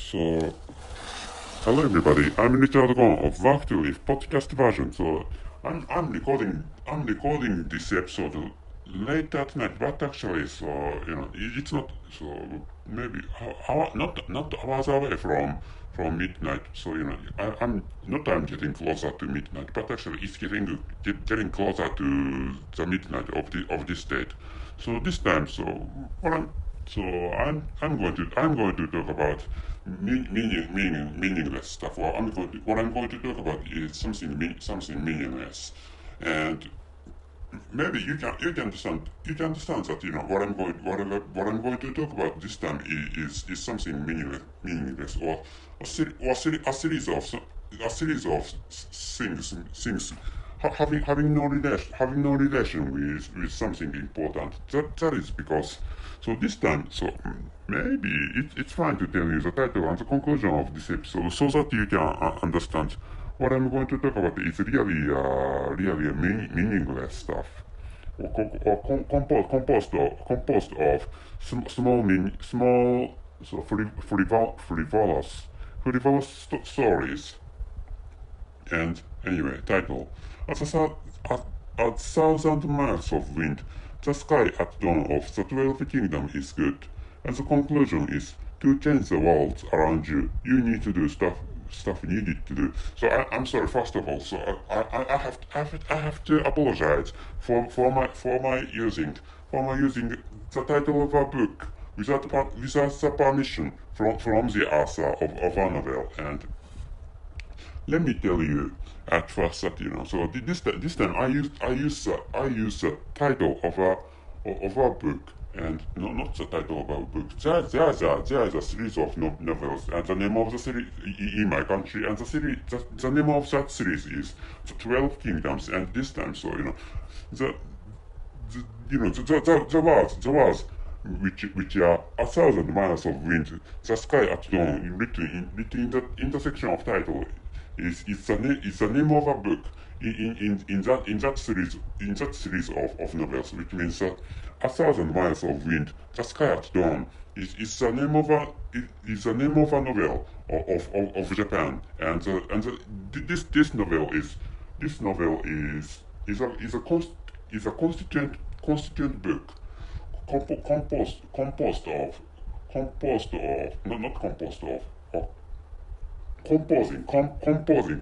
So, hello everybody. I'm Richard Gon of Work to Live podcast version. So, I'm recording this episode late at night, but actually, it's not. So maybe not hours away from midnight. So I'm getting closer to midnight, but actually it's getting closer to the midnight of this date. So this time, what I'm so I'm going to talk about meaningless stuff. What I'm going to talk about is something meaningless, and maybe you can understand that what I'm going to talk about this time is something meaningless or a series of things having no relation with something important. That is because this time maybe it's fine to tell you the title and the conclusion of this episode so that you can understand what I'm going to talk about is really meaningless stuff composed of small frivolous stories. And anyway, title. A thousand miles of wind, the sky at dawn of the 12th kingdom is good, and the conclusion is to change the world around you, you need to do stuff needed to do. So I'm sorry. First of all, I have to apologize for my using the title of a book without the permission from the author of a novel. And let me tell you at first that this time I used the title of a book, and not the title of a book. There is a series of novels, and the name of the series in my country, and the name of that series is the 12 Kingdoms. And this time, the words which are a thousand miles of wind, the sky at dawn, written in the intersection of title is the name of a book in that series of novels, which means that a thousand miles of wind, the sky at dawn is the name of a novel of Japan, and this novel is a constituent book composed of not composed of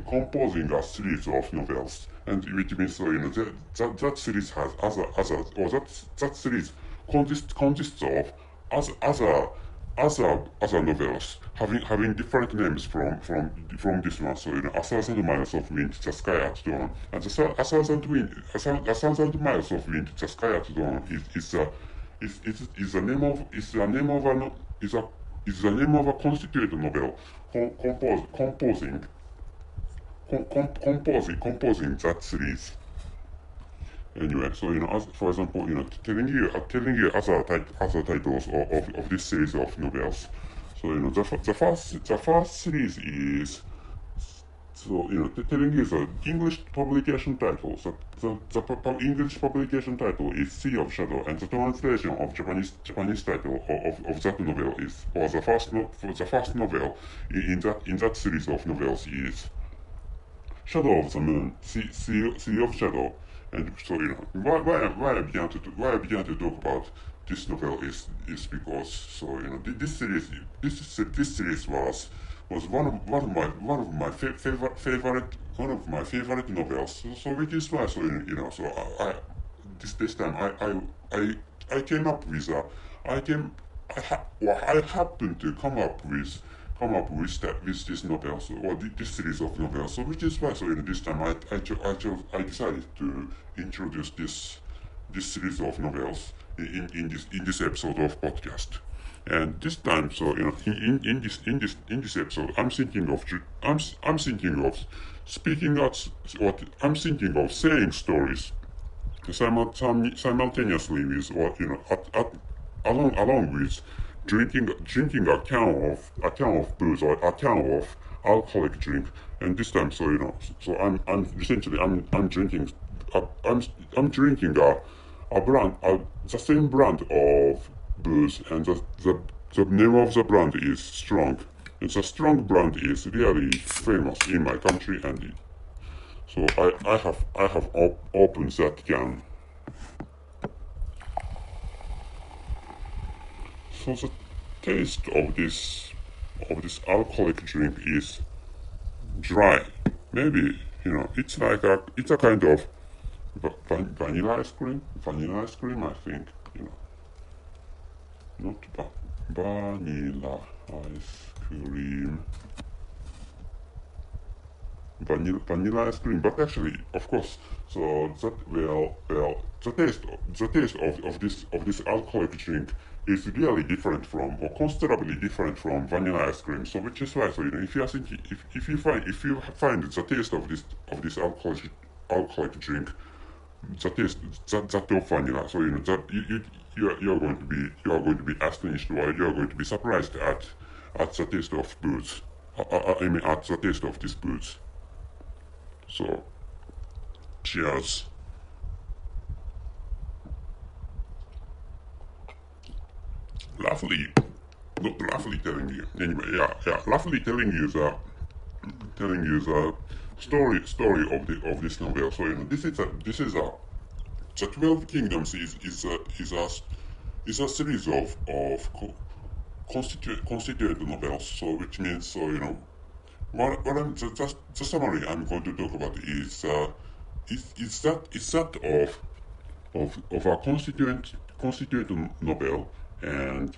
composing a series of novels, and which means that series has that series consists of other novels having different names from this one. A thousand miles of wind, the sky at dawn, and a thousand miles of wind, the sky at dawn is the name of a constituted novel composing that series. Anyway, for example, telling you other titles of this series of novels. The first series is telling you the English publication title. The English publication title is Sea of Shadow, and the translation of Japanese title of that novel is, or the first novel in that series of novels is Shadow of the Moon, Sea of Shadow. And why I began to talk about this novel is because this series was one of my favorite novels. So which is why this time I came up with I happened to come up with this novel, or this series of novels. So which is why this time I decided to introduce this series of novels in this episode of podcast. And this time, in this episode, I'm thinking of speaking out. I'm thinking of saying stories simultaneously with along with drinking a can of booze, or a can of alcoholic drink. And this time, I'm drinking the same brand of booze, and the the name of the brand is Strong. And the Strong brand is really famous in my country, and so I have opened that can. So the taste of this alcoholic drink is dry. Maybe it's a kind of vanilla ice cream. Vanilla ice cream, I think. Not vanilla ice cream. Vanilla ice cream, but actually, of course, so that the taste of this alcoholic drink is really different from, or considerably different from vanilla ice cream. So which is why, so if you are thinking, if you find the taste of this alcoholic drink, the taste that of vanilla, so that you are going to be astonished, or you are going to be surprised at the taste of booze. I mean, at the taste of this booze. So, cheers. Roughly, not roughly telling you. Anyway, yeah. Roughly telling you the story of this novel. So this is a the 12 Kingdoms is a series of constituent novels. So which means, so what I'm just the summary I'm going to talk about is that of a constituent novel. And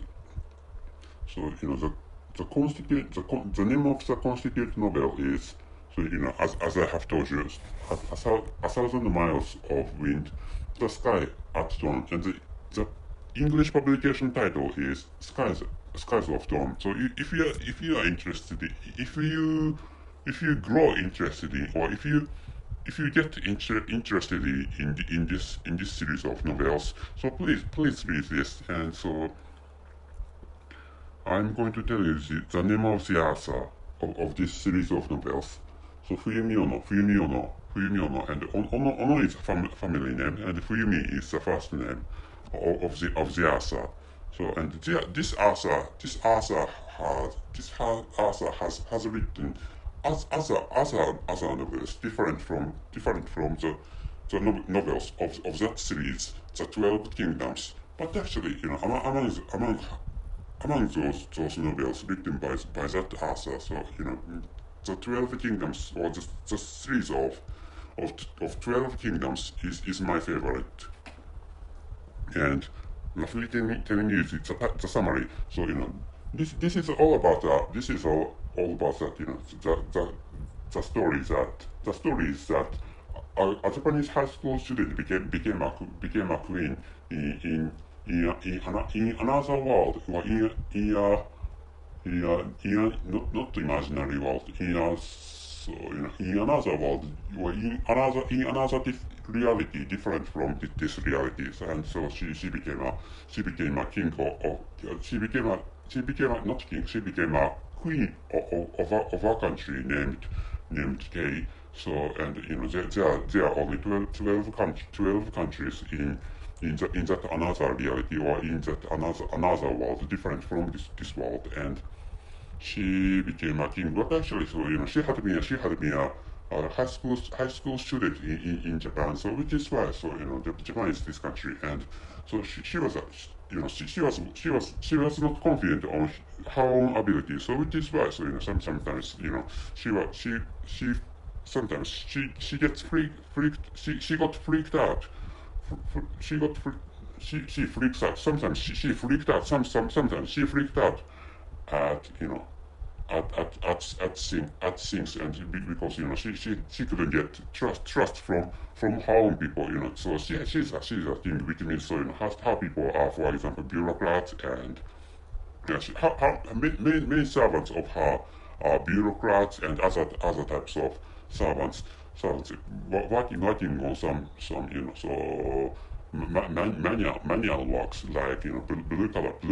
so the name of the constituent novel is, so as I have told you, a thousand miles of wind, the sky at dawn. And the English publication title is Skies of Dawn. So if you are interested, if you grow interested in, or if you get interested in this series of novels, so please read this. And so I'm going to tell you the name of the author of this series of novels. So Fuyumi Ono, and Ono is a family name, and Fuyumi is the first name of the author. So, and this author has written other novels different from the novels of that series, the 12 Kingdoms. But actually, among those novels written by that author, so the 12 Kingdoms, or the series of 12 Kingdoms is my favorite. And roughly telling you the summary. So this is all about that. The story is that a Japanese high school student became a queen in another world, or not imaginary world, in another world, or in another reality different from this reality. And so she became a king, she became a not king, she became a queen of a country named Kei. So, and there are only 12 countries in that another reality, or in that another world different from this world. And she became a king. But actually, so she had been a high school student in Japan. So which is why, so Japan is this country. And so she was a, she was not confident on her own ability. So which is why, so sometimes sometimes she gets she got freaked out. She got she freaks out. Sometimes she freaked out. Sometimes she freaked out at at things. And because she couldn't get trust from her own people. So she's a thing, which means, so how people are, for example, bureaucrats. And many servants of her are bureaucrats and other types of servants working on some so manual works, like blue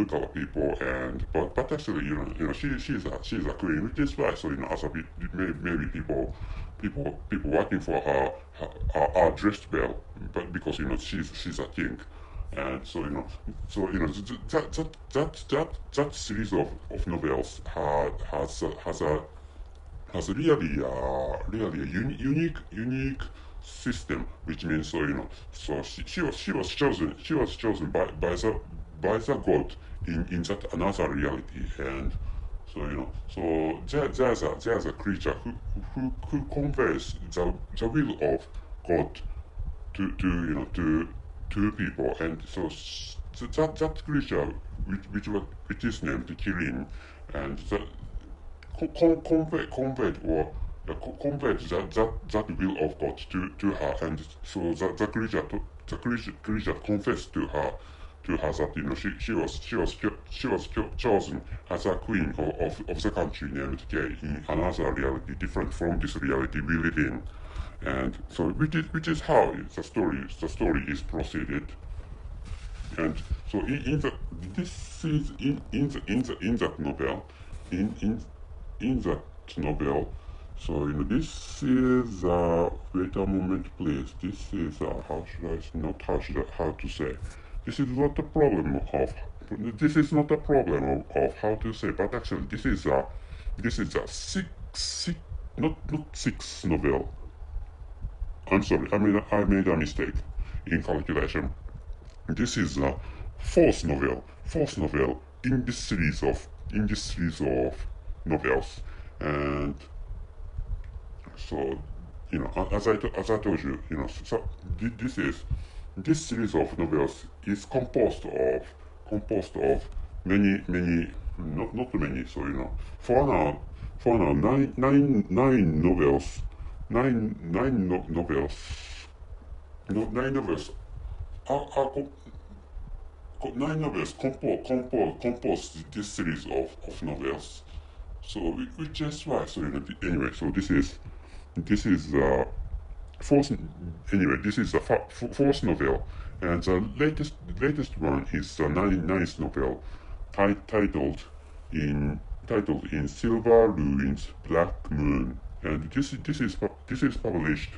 collar people. And but actually she's a queen, which is why, so as a bit, maybe people working for her are dressed well, but because she's a king. And that series of novels has a really a unique system, which means so she was chosen by the god in that another reality. And so there's a creature who conveys the will of god to people. And so that creature which is named Kirin, and that conveyed or conveyed that will of God to her. And so the creature confessed to her that she was chosen as a queen of the country named K in another reality different from this reality we live in. And so which is how the story is proceeded. And so in the this is in that novel in that novel. So this is wait a moment please. This is how to say. This is not a problem of how to say, but actually this is a six not six novel. I'm sorry, I made a mistake in calculation. This is a fourth novel in this series of novels. And so as I told you, so this series of novels is composed of many, not too many. So for now nine novels, nine novels are nine novels compose this series of novels. So which is why. So anyway, so this is fourth anyway this is the fourth novel. And the latest one is the ninth novel, titled in Silver Ruins Black Moon. And this is published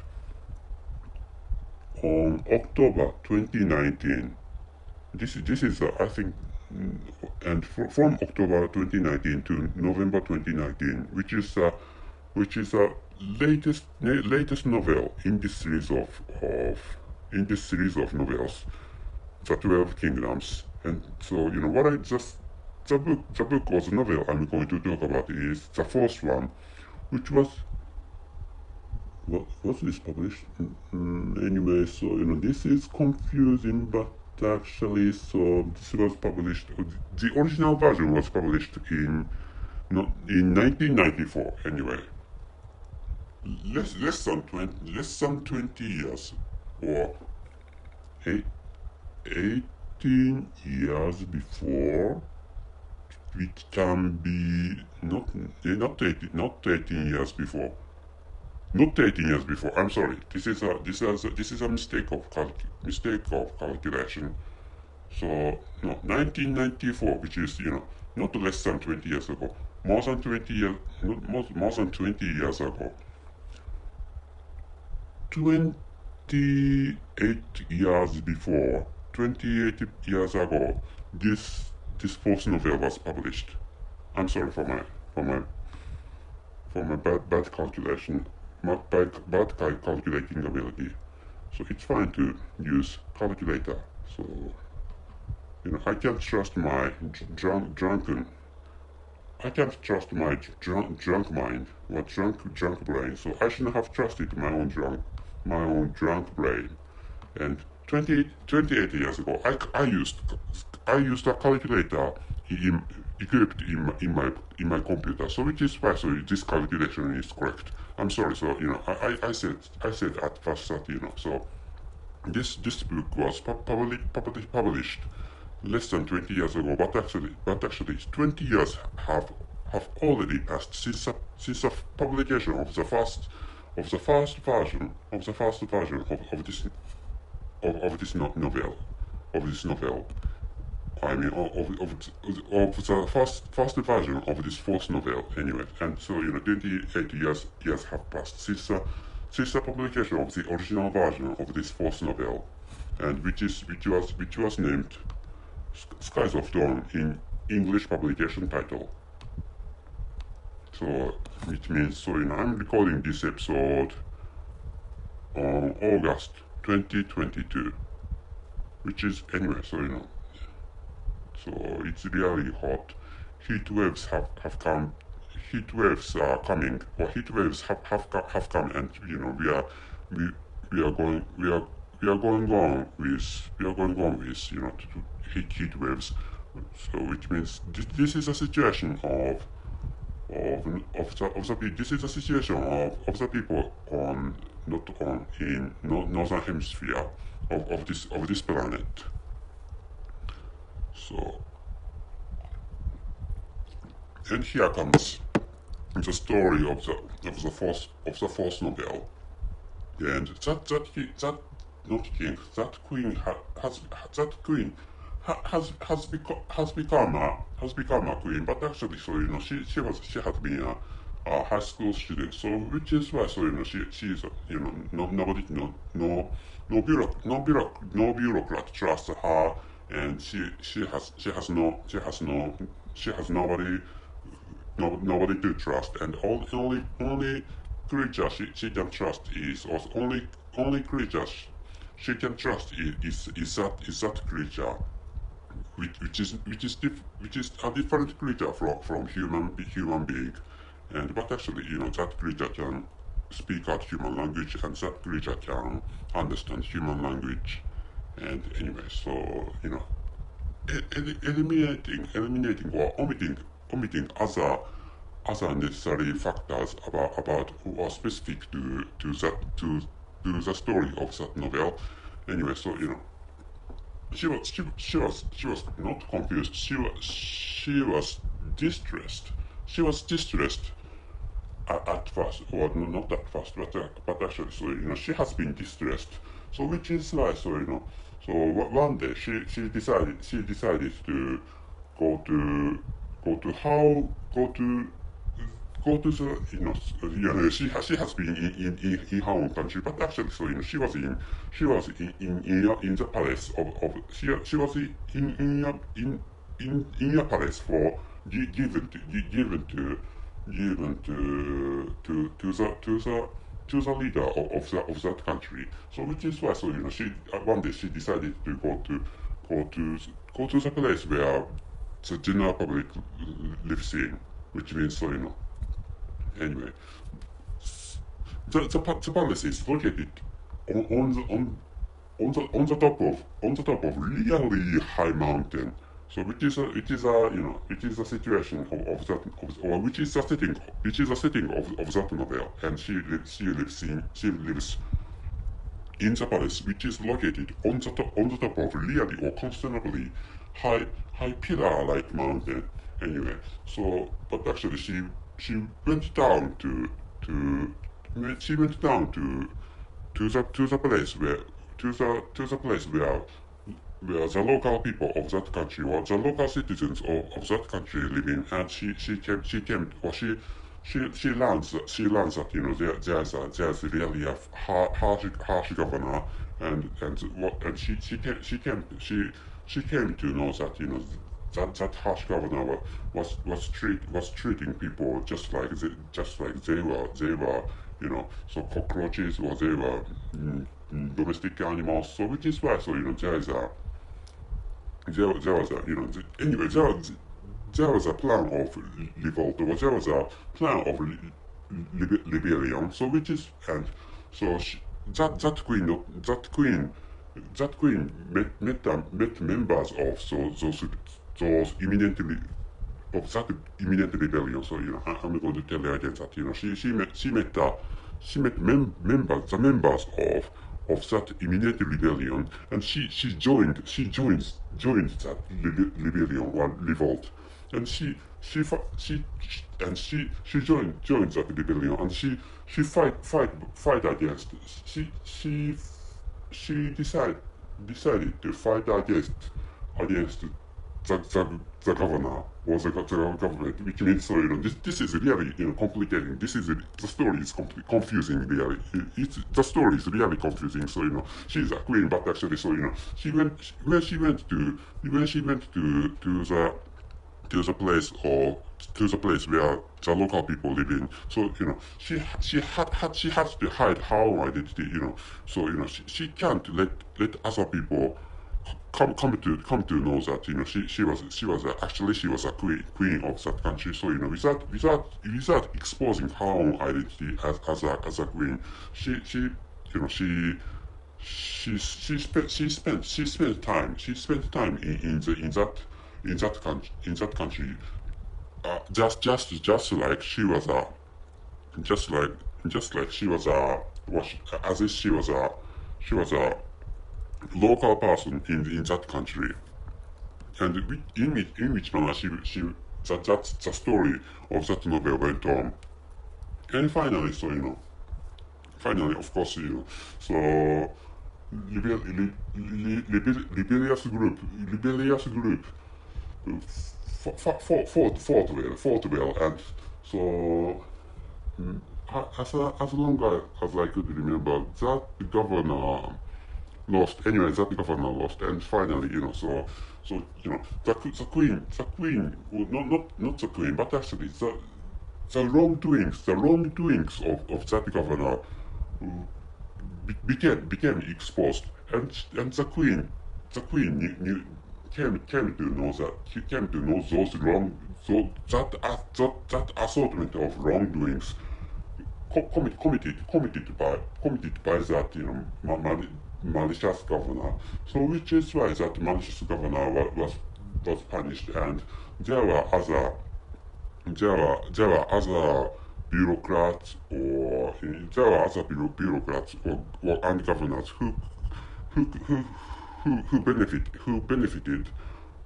on October 2019. This is I think, and from October 2019 to November 2019, which is a latest novel in this series of novels, the 12 Kingdoms. And so what I just the book or the novel I'm going to talk about is the first one, which was what was this published? Anyway, so this is confusing, but actually, so this was published. The original version was published in 1994. Anyway, less than 20 years, or 18 years before. It can be not 18 years before. Not 18 years before. I'm sorry. This is a mistake of calculation. So no, 1994, which is not less than 20 years ago, more than 20 years, more than 20 years ago. 28 years ago, this fourth novel was published. I'm sorry for my bad calculation, bad calculating ability. So it's fine to use calculator. So I can't trust my drunken. I can't trust my drunk mind or drunk brain. So I shouldn't have trusted my own drunk brain. And 28 years ago, I used a calculator equipped in my computer. So which is why this calculation is correct. I'm sorry. So I said at first that so this book was published less than 20 years ago, but actually 20 years have already passed since the publication of the first version of this novel. I mean, of the first version of this fourth novel, anyway. And so 28 years have passed since the publication of the original version of this fourth novel. and which was named Skies of Dawn in English publication title. So which means I'm recording this episode on August 2022, which is anyway. So it's really hot. Heat waves have come. Heat waves are coming, or heat waves have come, and we are going on with heat waves. So which means this is a situation this is a situation of the people on not on in northern hemisphere of this planet. So, and here comes the story of the fourth novel, and that queen has become a queen, but actually she has been a high school student, so which is why she is nobody no bureaucrat trusts her, and she has nobody to trust, and only creature she can trust is, or only creature she can trust is that creature, which is a different creature from human being, and but actually that creature can speak out human language, and that creature can understand human language, and anyway, so eliminating or omitting other unnecessary factors about who are specific to the story of that novel. Anyway, so she was not confused. She was distressed. She was distressed at first, or not at first, but actually, she has been distressed. So which is why, so one day she decided to go to the she has been in her own country, but actually she was in the palace of she was in a palace for given to the leader of that country. So which is why she one day she decided to go to the place where the general public lives in, which means anyway, the palace is located on the top of really high mountain. So which is a situation of that, or which is a setting of that novel, and she lives in the palace, which is located on the top of really or considerably high pillar like mountain. Anyway, so but actually she went down to the place where the local people of that country, or the local citizens of that country live in, and she learns that there's really a harsh governor, and she came to know that that harsh governor was treating people just like they were so cockroaches, or they were domestic animals. So which is why there was a plan of revolt, or there was a plan of rebellion. So which is, and so that queen met members of those imminent rebellion. So I'm going to tell you again that she met the members of that imminent rebellion, and she joined that rebellion or revolt, and she joined that rebellion, and she fight against, she decided to fight against the governor or the government, which means so this is really complicating. The story is confusing. Really, the story is really confusing. So she's a queen, but actually she went when she went to the place or to the place where the local people live in. So she has to hide her own identity. So she can't let other people come to know that actually she was a queen of that country. So without exposing her own identity as a queen, she you know she spent time in that country, just like she was a just like just like she was a was as if she was a local person in that country. And in which manner that's the story of that novel went on. And finally, finally, of course, so Liberia's group fought well, and so as long as I could remember, that governor lost. Anyway, that governor lost, and finally, the queen, well, not the queen, but actually the wrongdoings of that governor became exposed, and the queen came to know that he came to know those wrong so that assortment of wrongdoings committed by that malicious governor. So which is why that malicious governor was punished, and there were other other bureaucrats or bureaucrats or and governors who who who benefited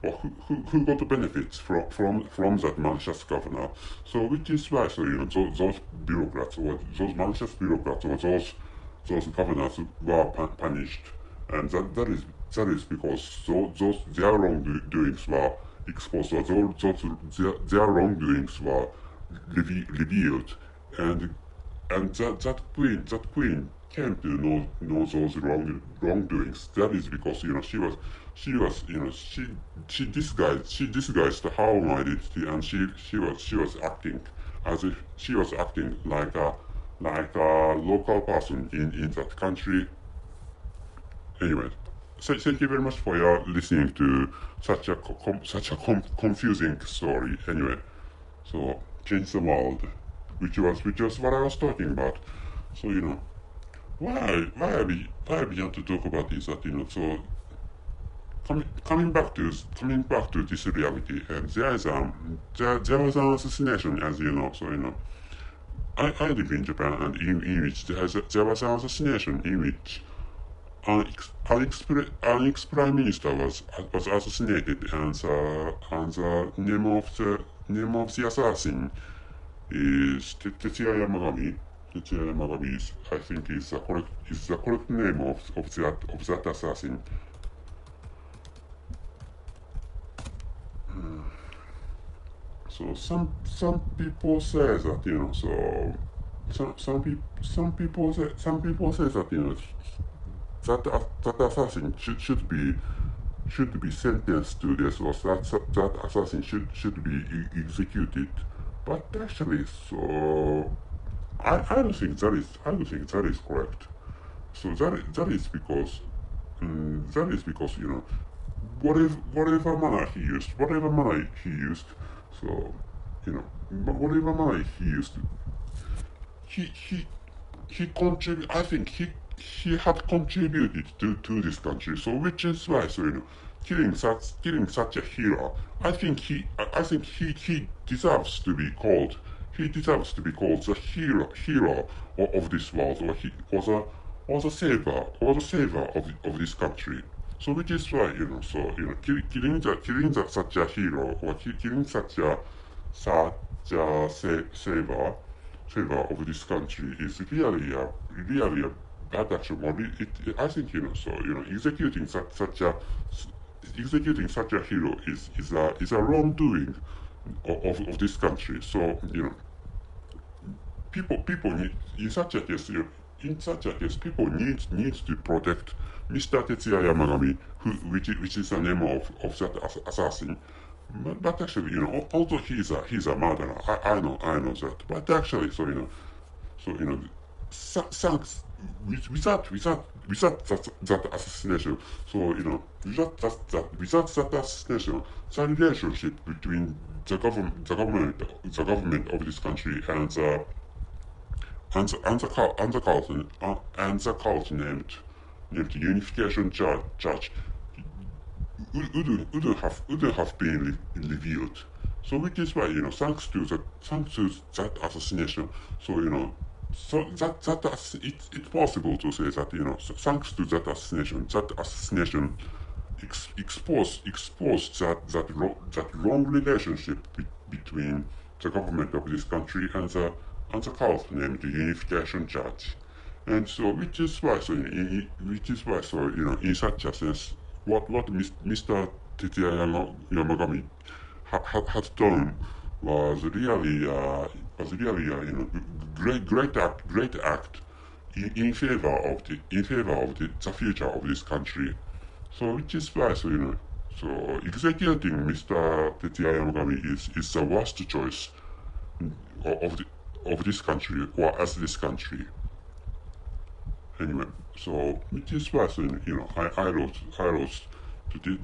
or who got benefits from that malicious governor. So which is why those bureaucrats or those malicious bureaucrats or those governors were punished, and that is because those their wrongdoings were exposed, or their wrongdoings were revealed, and that queen came to know those wrongdoings. That is because she disguised her own identity, and she was acting as if she was acting like a local person in that country. Anyway, thank you very much for your listening to such a confusing story. Anyway, so change the world, which was what I was talking about. So why I began to talk about is that so coming back to this reality, and there was an assassination, as you know. So I live in Japan, and in which there was an assassination in which an ex-prime minister was assassinated, and the name of the assassin is Tetsuya Yamagami. Tetsuya Yamagami is, I think, is the correct name of that assassin. So some people say that so some people say that that assassin should be sentenced to death, or that assassin should be executed. But actually, so I don't think that is correct. So that is because whatever manner he used, so whatever manner he used, he contribute. I think he had contributed to this country. So which is why killing such a hero, I think he deserves to be called. He deserves to be called the hero of this world, or the savior of this country. So which is why killing such a hero, or killing such a savior of this country is really a bad action. Or I think executing such a executing such a hero is a wrongdoing of this country. So people need in such a case people need to protect Mr. Tetsuya Yamagami, which is the name of that assassin. But actually, although he's a murderer, I know that. But actually, thanks without that assassination, without that assassination, the relationship between the government of this country and the cult named Unification Church wouldn't have been revealed. So which is why thanks to that assassination, it's possible to say that thanks to that assassination exposed that wrong relationship between the government of this country and the cult named the Unification Church. And so, in such a sense, what Mr. Tetsuya Yamagami had done was really great act in favor of the future of this country. So which is why so executing Mr. Tetsuya Yamagami is the worst choice of this country or as this country. Anyway, so which is why I wrote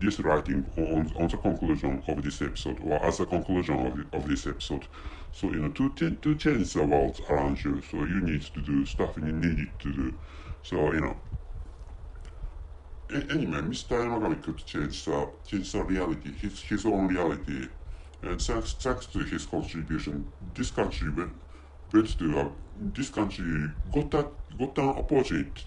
this writing on the conclusion of this episode, or as a conclusion of this episode. So to change the world around you, so you need to do stuff you need to do. So anyway, Mr. Yamagami could change the reality, his own reality, and thanks to his contribution, this country got an opportunity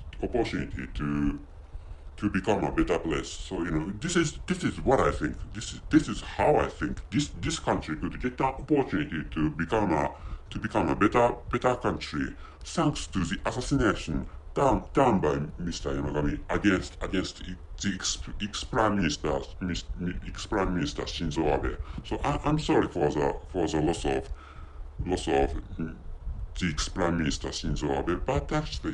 to become a better place. So this is what I think. This is how I think this country could get an opportunity to become a better country thanks to the assassination done by Mr. Yamagami against the ex-prime minister Shinzo Abe. So I'm sorry for the loss of the ex-prime minister Shinzo Abe, but actually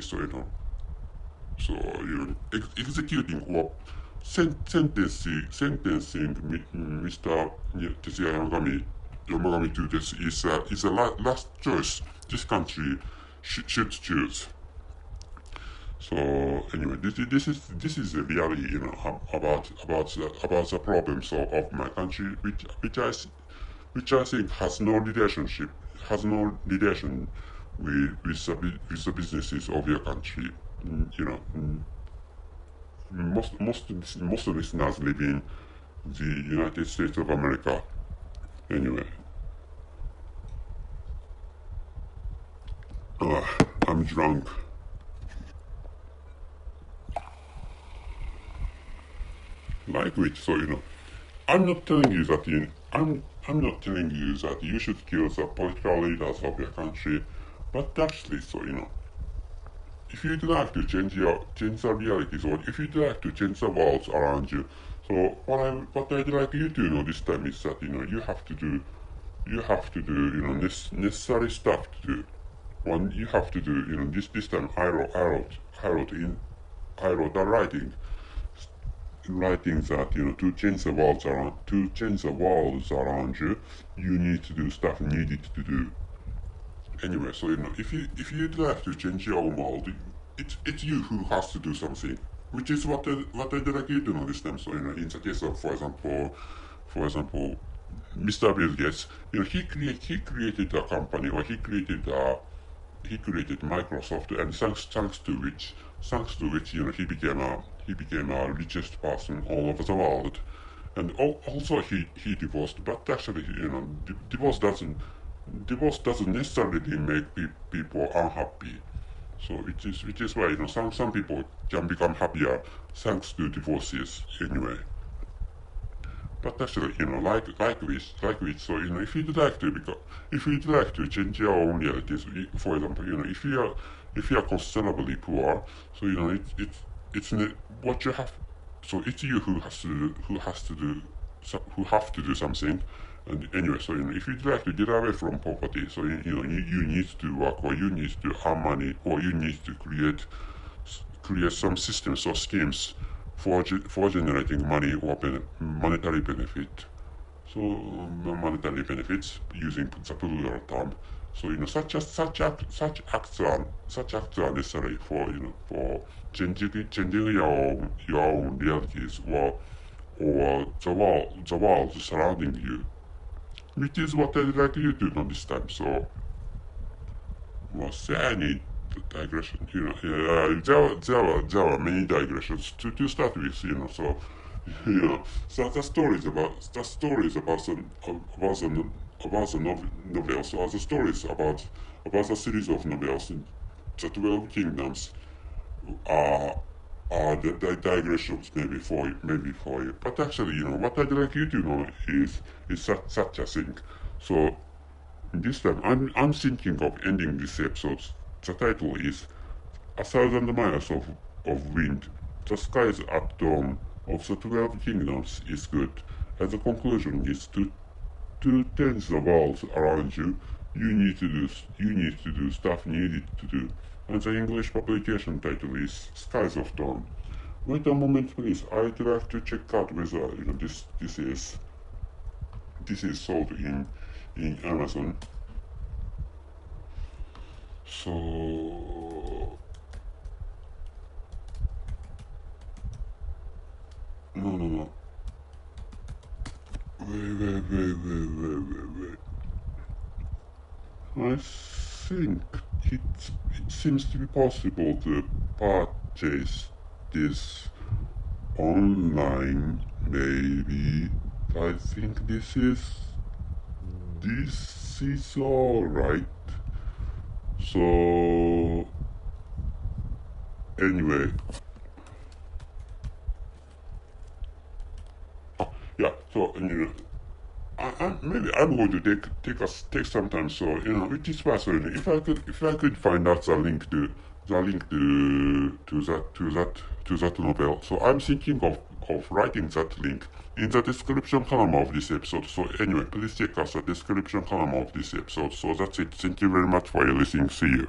executing or sentencing Mr. Tetsuya Yamagami to this is a last choice this country should choose. So anyway, this is a reality, about the problems of my country, which I think has no relation with the businesses of your country. Most listeners live in the United States of America. Anyway, I'm drunk. Like which, I'm not telling you that I'm not telling you that you should kill the political leaders of your country, but actually, if you'd like to change the realities, or if you'd like to change the world around you, so what I'd like you to know this time is that you have to do necessary stuff to do. One, you have to do this time I wrote a writing that to change the world around you, you need to do stuff needed to do. Anyway, so if you'd like to change your own world, it's you who has to do something, which is what I'd like you to know this time. So in the case of, for example, Mr. Bill Gates, he created a company, or he created Microsoft, and thanks to which he became a richest person all over the world. And also he divorced, but actually divorce doesn't necessarily make people unhappy. So which is why some people can become happier thanks to divorces anyway. But actually, like this. So if you'd like to change your own realities, for example, if you are considerably poor, so it's what you have so it's you who have to do something. And anyway, so if you'd like to get away from poverty, so you need to work, or you need to earn money, or you need to create some systems or schemes for generating money or monetary benefit. So monetary benefits using the plural term. So such acts are necessary for changing your own realities, or the world surrounding you, which is what I'd like you to know this time. So, well, say I need digression. There were many digressions to start with. So so the stories about the novel. So the stories about the series of novels in the 12 Kingdoms are the digressions maybe for you. But actually, what I'd like you to know is such a thing. So this time I'm thinking of ending this episode. The title is A Thousand Miles of Wind. The skies at dawn of the 12 Kingdoms is good. And the conclusion is to change the world around you, you need to do stuff needed to do. And the English publication title is Skies of Dawn. Wait a moment, please. I'd like to check out whether this is sold in Amazon. So no. Wait. I think it seems to be possible to purchase this online, maybe. I think this is alright. So anyway, yeah. So maybe I'm going to take some time. So with this person, if I could find out the link to that novel. So I'm thinking of writing that link in the description column of this episode. So anyway, please check out the description column of this episode. So that's it. Thank you very much for your listening. See you.